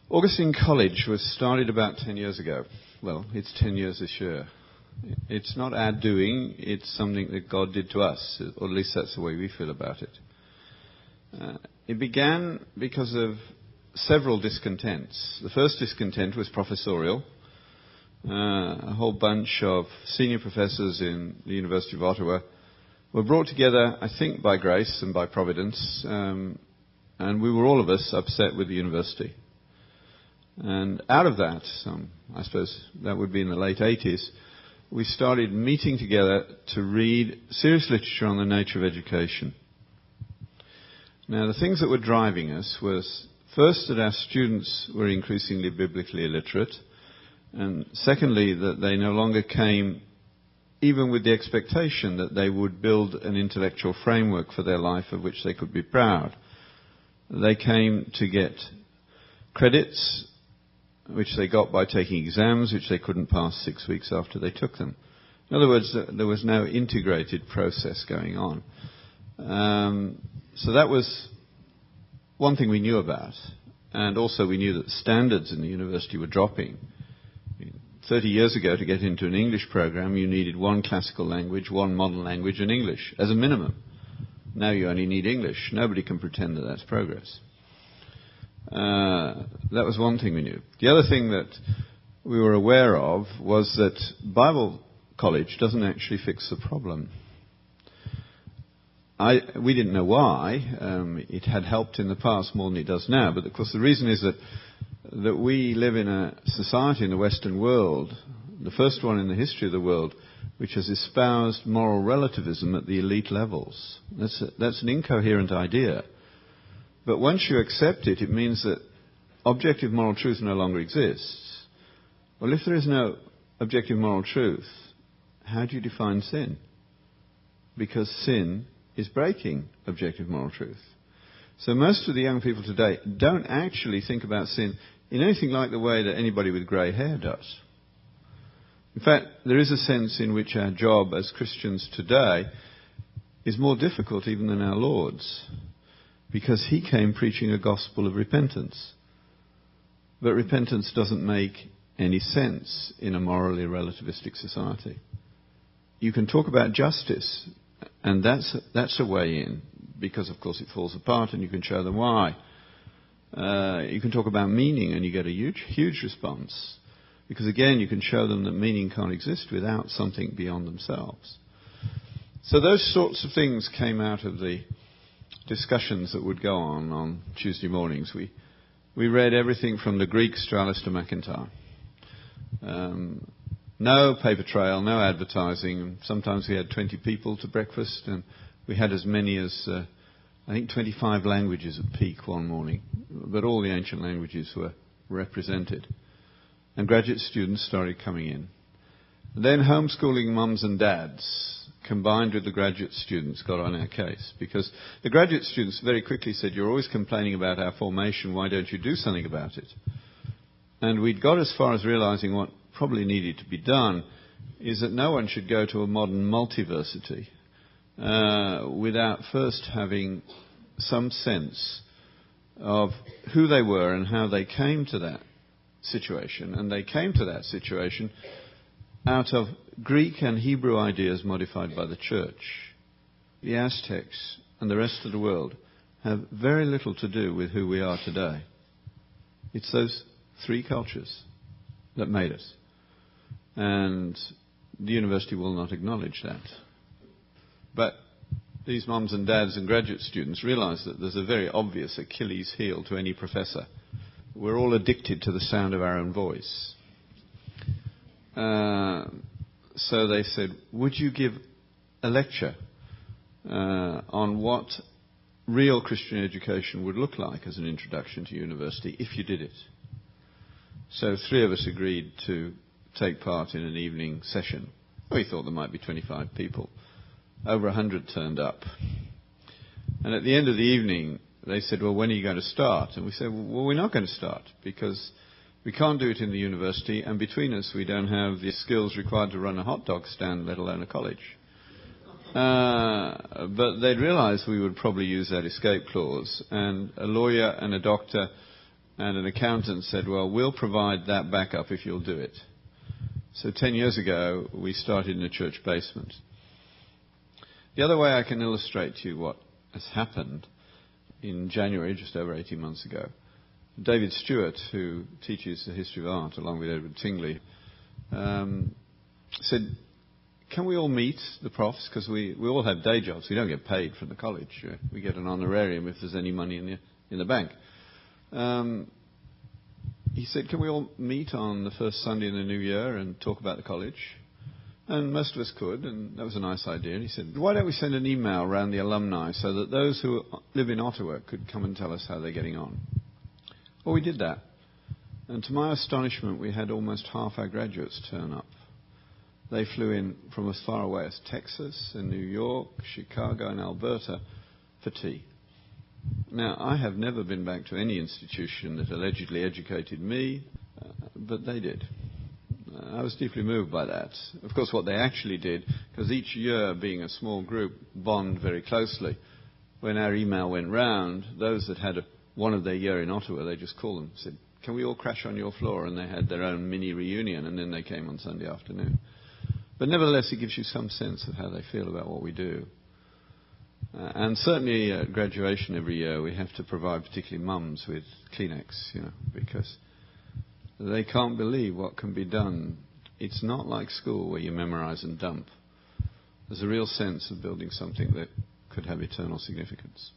Augustine College was started about 10 years ago. Well, it's 10 years this year. It's not our doing, it's something that God did to us, or at least that's the way we feel about it. It began because of several discontents. The first discontent was professorial. A whole bunch of senior professors in the University of Ottawa were brought together, I think, by grace and by providence, and we were all of us upset with the university. And out of that, I suppose that would be in the late 80s, we started meeting together to read serious literature on the nature of education. Now, the things that were driving us was, first, that our students were increasingly biblically illiterate, and secondly, that they no longer came even with the expectation that they would build an intellectual framework for their life of which they could be proud. They came to get credits, which they got by taking exams, which they couldn't pass 6 weeks after they took them. In other words, there was no integrated process going on. So that was one thing we knew about. And also we knew that standards in the university were dropping. 30 years ago, to get into an English program, you needed one classical language, one modern language, and English as a minimum. Now you only need English. Nobody can pretend that that's progress. That was one thing we knew. The other thing that we were aware of was that Bible college doesn't actually fix the problem. We didn't know why. It had helped in the past more than it does now. But of course the reason is that we live in a society in the Western world, the first one in the history of the world, which has espoused moral relativism at the elite levels. That's an incoherent idea. But once you accept it, it means that objective moral truth no longer exists. Well, if there is no objective moral truth, how do you define sin? Because sin is breaking objective moral truth. So most of the young people today don't actually think about sin in anything like the way that anybody with grey hair does. In fact, there is a sense in which our job as Christians today is more difficult even than our Lord's, because he came preaching a gospel of repentance. But repentance doesn't make any sense in a morally relativistic society. You can talk about justice, and that's a way in, because of course it falls apart and you can show them why. You can talk about meaning and you get a huge response, because again you can show them that meaning can't exist without something beyond themselves. So those sorts of things came out of the discussions that would go on Tuesday mornings. We read everything from the Greeks to Alistair McIntyre. No paper trail, no advertising. Sometimes we had 20 people to breakfast, and we had as many as, I think, 25 languages at peak one morning. But all the ancient languages were represented. And graduate students started coming in. Then homeschooling mums and dads, combined with the graduate students, got on our case, because the graduate students very quickly said, "You're always complaining about our formation, why don't you do something about it?" And we'd got as far as realizing what probably needed to be done is that no one should go to a modern multiversity without first having some sense of who they were and how they came to that situation. And they came to that situation out of Greek and Hebrew ideas modified by the church. The Aztecs and the rest of the world have very little to do with who we are today. It's those three cultures that made us. And the university will not acknowledge that. But these mums and dads and graduate students realize that there's a very obvious Achilles heel to any professor. We're all addicted to the sound of our own voice. So they said, "Would you give a lecture on what real Christian education would look like as an introduction to university if you did it?" So 3 of us agreed to take part in an evening session. We thought there might be 25 people. Over 100 turned up. And at the end of the evening, they said, "Well, when are you going to start?" And we said, "Well, we're not going to start, because we can't do it in the university, and between us we don't have the skills required to run a hot dog stand, let alone a college." But they'd realized we would probably use that escape clause, and a lawyer and a doctor And an accountant said, well, we'll provide that backup if you'll do it. So 10 years ago, we started in a church basement. The other way I can illustrate to you what has happened in January, just over 18 months ago, David Stewart, who teaches the history of art along with Edward Tingley, said, can we all meet the profs? Because we all have day jobs. We don't get paid from the college. We get an honorarium if there's any money in the bank. He said, can we all meet on the first Sunday in the new year and talk about the college? And most of us could, and that was a nice idea. And he said, why don't we send an email around the alumni so that those who live in Ottawa could come and tell us how they're getting on? Well, we did that. And to my astonishment, we had almost half our graduates turn up. They flew in from as far away as Texas and New York, Chicago and Alberta for tea. Now, I have never been back to any institution that allegedly educated me, but they did. I was deeply moved by that. Of course, what they actually did, because each year being a small group, bond very closely. When our email went round, those that had one of their year in Ottawa, they just called them, said, can we all crash on your floor? And they had their own mini reunion, and then they came on Sunday afternoon. But nevertheless, it gives you some sense of how they feel about what we do. And certainly at graduation every year, we have to provide particularly mums with Kleenex, because they can't believe what can be done. It's not like school where you memorize and dump. There's a real sense of building something that could have eternal significance.